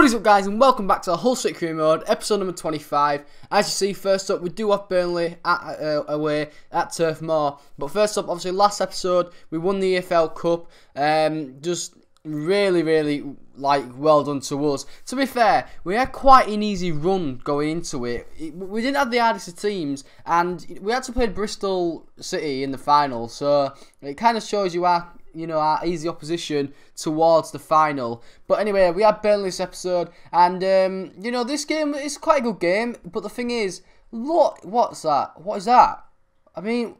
What is up, guys, and welcome back to the Hull City Career Mode, episode number 25. As you see, first up, we do have Burnley away at Turf Moor. But first up, obviously, last episode, we won the EFL Cup. Just really, well done to us. To be fair, we had quite an easy run going into it. We didn't have the hardest of teams, and we had to play Bristol City in the final. So it kind of shows you our easy opposition towards the final. But anyway, we had Burnley this episode, and this game is quite a good game. But the thing is, look, what's that? What is that? I mean,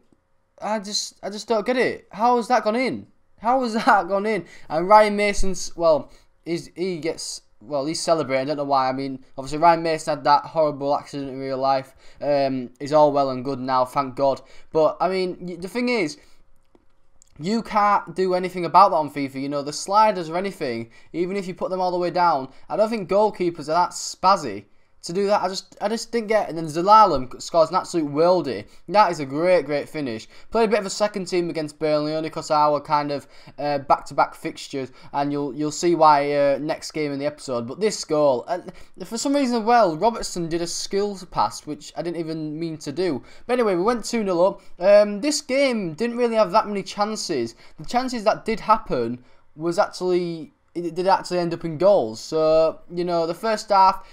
I just don't get it. How has that gone in? How has that gone in? And Ryan Mason's, well, he's celebrating. I don't know why. I mean, obviously Ryan Mason had that horrible accident in real life. He's all well and good now, thank God. But I mean, the thing is, you can't do anything about that on FIFA. The sliders or anything, even if you put them all the way down, I don't think goalkeepers are that spazzy to do that. I just didn't get it. And then Zelalem scores an absolute worldie. That is a great finish. Played a bit of a second team against Burnley only because our kind of back-to-back fixtures, and you'll see why next game in the episode. But this goal, and for some reason as well, Robertson did a skills pass, which I didn't even mean to do. But anyway, we went 2-0 up. This game didn't really have that many chances. The chances that did happen was actually... it did actually end up in goals. So, the first half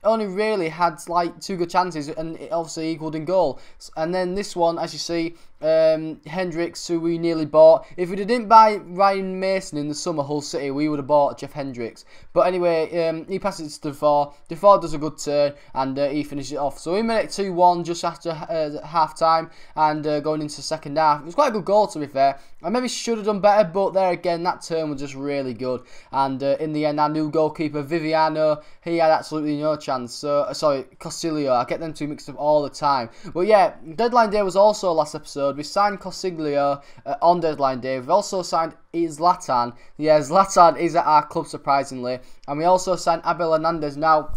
only really had like 2 good chances, and it obviously equalled in goal. And then this one, as you see, Hendricks, who we nearly bought. If we didn't buy Ryan Mason in the summer, Hull City, we would have bought Jeff Hendricks. But anyway, he passes it to Defoe. Defoe does a good turn, and he finishes it off. So we made it 2-1 just after half time, and going into the second half. It was quite a good goal, to be fair. I maybe should have done better, but there again, that turn was just really good. And in the end, our new goalkeeper, Viviano, he had absolutely no chance. So, sorry, Costilio. I get them two mixed up all the time. But yeah, deadline day was also last episode. We signed Costilio on deadline day. We've also signed Zlatan. Yeah, Zlatan is at our club, surprisingly. And we also signed Abel Hernandez. Now,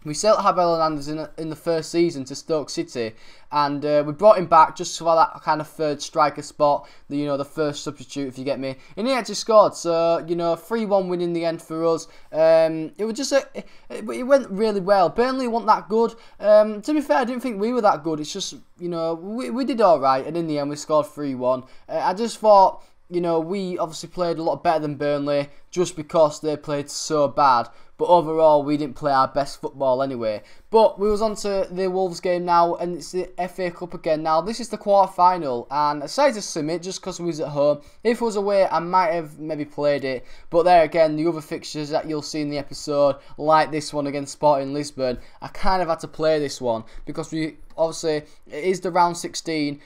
we sold Abel Hernandez in the first season to Stoke City, and we brought him back just for that kind of third striker spot, the first substitute, if you get me. And he actually scored, so 3-1 win in the end for us. It was just it went really well. Burnley weren't that good. To be fair, I didn't think we were that good. It's just we did all right, and in the end we scored 3-1. I just thought, we obviously played a lot better than Burnley just because they played so bad. But overall, we didn't play our best football anyway. But we was on to the Wolves game now, and it's the FA Cup again. Now, this is the quarter-final, and I decided to sim it just because we was at home. If it was away, I might have maybe played it. But there again, the other fixtures that you'll see in the episode, like this one against Sporting Lisbon, I kind of had to play this one because we... obviously, it is the round 16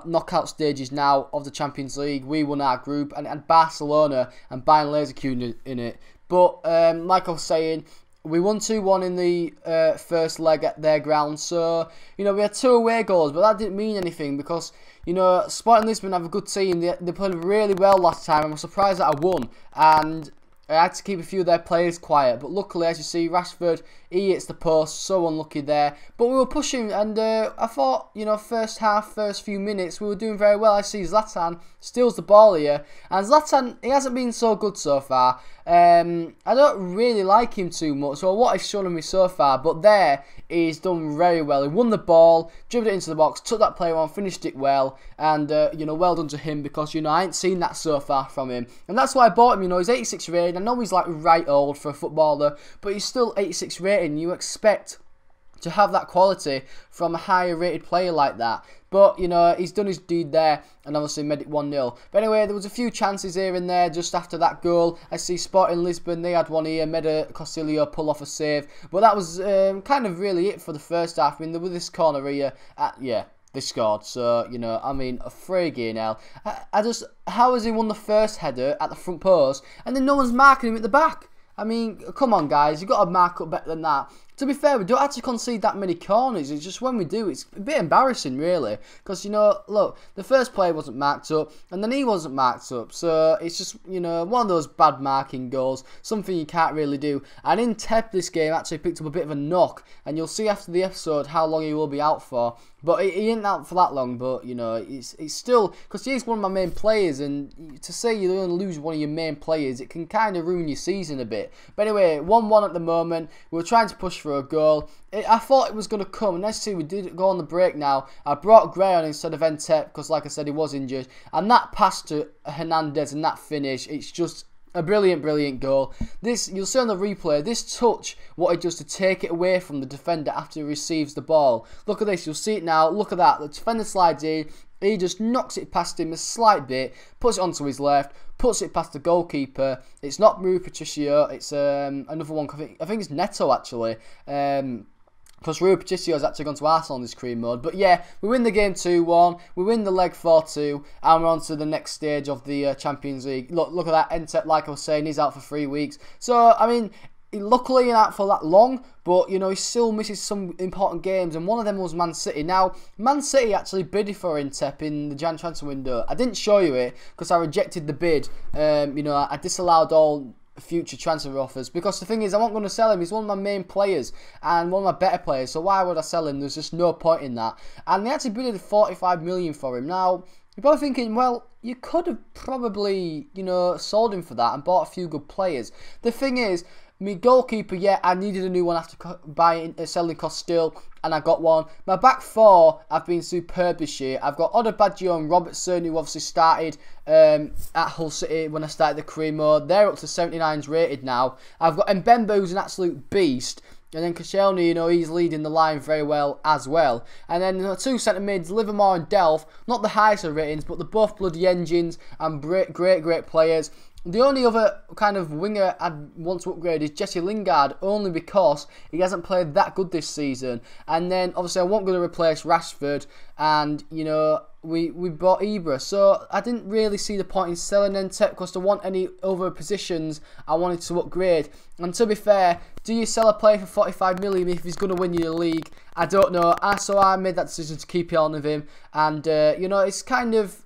knockout stages now of the Champions League. We won our group, and had Barcelona and Bayern Leverkusen in it. But like I was saying, we won 2-1 in the first leg at their ground. So, we had 2 away goals, but that didn't mean anything because, Sporting Lisbon have a good team. They played really well last time. I was surprised that I won. And I had to keep a few of their players quiet, but luckily, as you see, Rashford, he hits the post, so unlucky there. But we were pushing, and I thought, first half, first few minutes, we were doing very well. I see Zlatan steals the ball here, and Zlatan, he hasn't been so good so far. I don't really like him too much, so what he's shown me so far, but there, he's done very well. He won the ball, dribbled it into the box, took that player on, finished it well, and, well done to him, because, I ain't seen that so far from him. And that's why I bought him, he's 86 rated. I know he's like right old for a footballer, but he's still 86 rated. You expect to have that quality from a higher rated player like that. But, he's done his deed there and obviously made it 1-0. But anyway, there was a few chances here and there just after that goal. I see Sporting Lisbon, they had one here, made a Costilio pull off a save. But that was kind of really it for the first half. I mean, with this corner here, they scored. So, a friggin' hell. How has he won the first header at the front post and then no one's marking him at the back? I mean, come on, guys. You've got to mark up better than that. To be fair, we don't actually concede that many corners. It's just when we do, it's a bit embarrassing, really. Because, look, the first player wasn't marked up, and then he wasn't marked up. So, it's just, one of those bad marking goals. Something you can't really do. And in Tep, this game actually picked up a bit of a knock. And you'll see after the episode how long he will be out for. But he ain't out for that long. But you know, it's still because he's one of my main players, and to say you're going to lose one of your main players, it can kind of ruin your season a bit. But anyway, 1-1 at the moment. We're trying to push for a goal. I thought it was going to come, and let's see, we did go on the break now. I brought Gray on instead of Entep because, like I said, he was injured. And that pass to Hernandez and that finish, it's just a brilliant, brilliant goal. This, you'll see on the replay, this touch, what he does to take it away from the defender after he receives the ball. Look at this, you'll see it now. Look at that, the defender slides in. He just knocks it past him a slight bit, puts it onto his left, puts it past the goalkeeper. It's not Rui Patricio, it's another one, I think it's Neto actually. Because Rui Patricio has actually gone to Arsenal in this cream mode. But yeah, we win the game 2-1. We win the leg 4-2. And we're on to the next stage of the Champions League. Look at that. Entep, like I was saying, he's out for 3 weeks. So, I mean, luckily he's out for that long. But, you know, he still misses some important games. And one of them was Man City. Now, Man City actually bid for Entep in the Jan transfer window. I didn't show you it because I rejected the bid. You know, I disallowed all future transfer offers because the thing is I wasn't going to sell him. He's one of my main players and one of my better players, so why would I sell him? There's just no point in that. And they actually bid 45 million for him. Now you're probably thinking, well, you could have probably, you know, sold him for that and bought a few good players. The thing is, my goalkeeper, yeah, I needed a new one after selling Costil, and I got one. My back four have been superb this year. I've got Odebaggio and Robertson, who obviously started at Hull City when I started the career mode. They're up to 79s rated now. I've got Mbemba, who's an absolute beast. And then Koscielny, you know, he's leading the line very well as well. And then the two centre mids, Livermore and Delph, not the highest of ratings, but they're both bloody engines and great players. The only other kind of winger I'd want to upgrade is Jesse Lingard, only because he hasn't played that good this season. And then, obviously, I wasn't going to replace Rashford, and, you know, we bought Ibra. So, I didn't really see the point in selling Entep, because to want any other positions, I wanted to upgrade. And to be fair, do you sell a player for 45 million if he's going to win you the league? I don't know. So, I made that decision to keep on with him. And, you know, it's kind of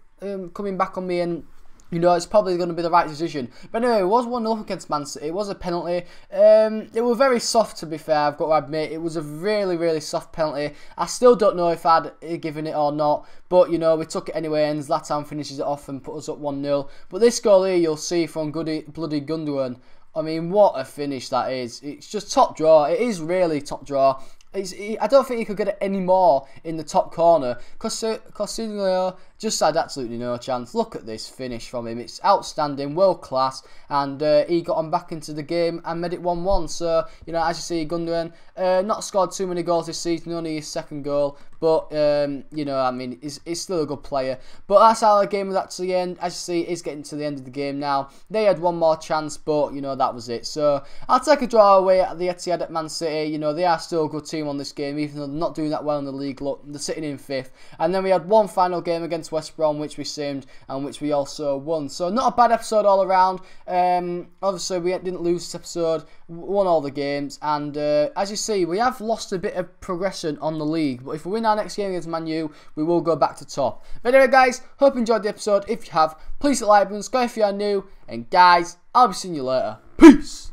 coming back on me, and you know, it's probably going to be the right decision. But anyway, it was 1-0 against Man City. It was a penalty. It was very soft, to be fair, I've got to admit. It was a really, really soft penalty. I still don't know if I'd given it or not. But, you know, we took it anyway, and Zlatan finishes it off and put us up 1-0. But this goal here, you'll see from bloody Gundogan. I mean, what a finish that is. It's just top draw. It is really top draw. I don't think he could get it any more in the top corner. Costillo just had absolutely no chance. Look at this finish from him. It's outstanding, world class, and he got on back into the game and made it 1-1. So, you know, as you see, Gundogan not scored too many goals this season, only his second goal. But, you know, I mean, he's still a good player. But that's how the game was actually end. As you see, it's getting to the end of the game now. They had one more chance, but, you know, that was it. So, I'll take a draw away at the Etihad at Man City. You know, they are still a good team on this game, even though they're not doing that well in the league. Look, they're sitting in 5th. And then we had one final game against West Brom, which we simmed, and which we also won. So, not a bad episode all around. Obviously, we didn't lose this episode. Won all the games. And, as you see, we have lost a bit of progression on the league. But if we win our next game against Man U, we will go back to top. But anyway, guys, hope you enjoyed the episode. If you have, please hit the like button, subscribe if you are new. And, guys, I'll be seeing you later. Peace!